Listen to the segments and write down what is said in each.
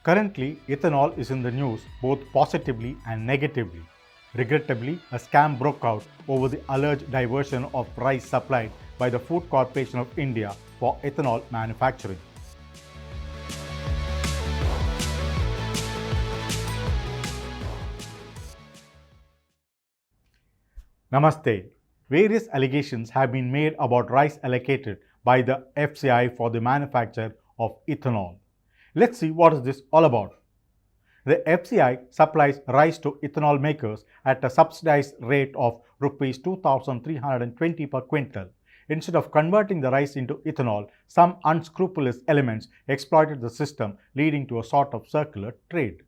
Currently, ethanol is in the news both positively and negatively. Regrettably, a scam broke out over the alleged diversion of rice supplied by the Food Corporation of India for ethanol manufacturing. Namaste. Various allegations have been made about rice allocated by the FCI for the manufacture of ethanol. Let's see what is this all about. The FCI supplies rice to ethanol makers at a subsidized rate of Rs 2,320 per quintal. Instead of converting the rice into ethanol, some unscrupulous elements exploited the system, leading to a sort of circular trade.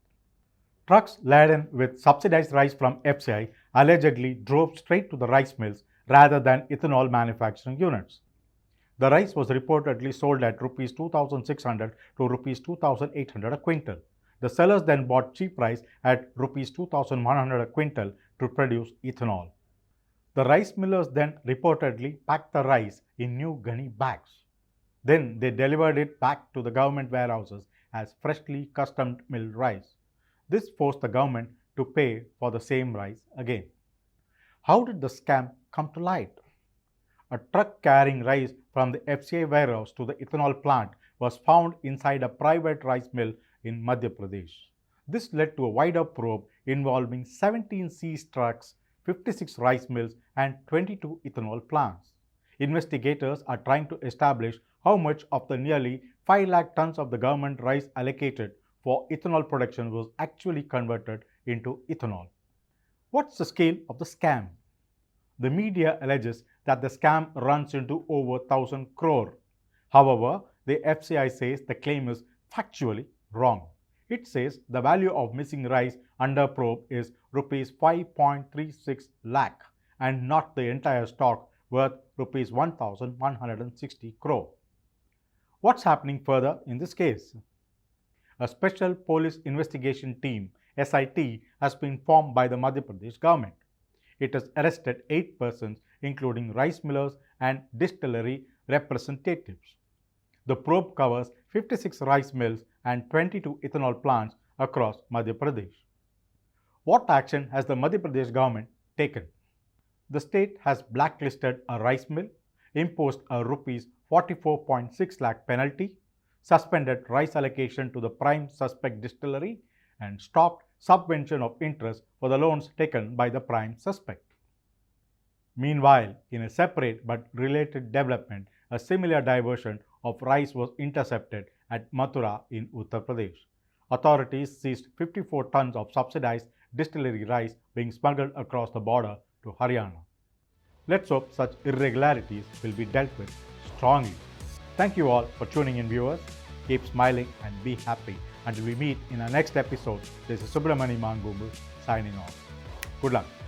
Trucks laden with subsidized rice from FCI allegedly drove straight to the rice mills rather than ethanol manufacturing units. The rice was reportedly sold at Rs 2,600 to Rs 2,800 a quintal. The sellers then bought cheap rice at Rs 2,100 a quintal to produce ethanol. The rice millers then reportedly packed the rice in new gunny bags. Then they delivered it back to the government warehouses as freshly custom milled rice. This forced the government to pay for the same rice again. How did the scam come to light? A truck carrying rice from the FCI warehouse to the ethanol plant was found inside a private rice mill in Madhya Pradesh. This led to a wider probe involving 17 seized trucks, 56 rice mills, and 22 ethanol plants. Investigators are trying to establish how much of the nearly 5 lakh tons of the government rice allocated for ethanol production was actually converted into ethanol. What's the scale of the scam? The media alleges that the scam runs into over 1,000 crore. However, the FCI says the claim is factually wrong. It says the value of missing rice under probe is Rs 5.36 lakh and not the entire stock worth Rs 1,160 crore. What's happening further in this case? A special police investigation team, SIT, has been formed by the Madhya Pradesh government. It has arrested 8 persons, including rice millers and distillery representatives. The probe covers 56 rice mills and 22 ethanol plants across Madhya Pradesh. What action has the Madhya Pradesh government taken? The state has blacklisted a rice mill, imposed a Rs 44.6 lakh penalty, suspended rice allocation to the prime suspect distillery, and stopped subvention of interest for the loans taken by the prime suspect. Meanwhile, in a separate but related development, a similar diversion of rice was intercepted at Mathura in Uttar Pradesh. Authorities seized 54 tons of subsidized distillery rice being smuggled across the border to Haryana. Let's hope such irregularities will be dealt with strongly. Thank you all for tuning in, viewers. Keep smiling and be happy. Until we meet in our next episode, this is Subramani Ra Mancombu signing off. Good luck.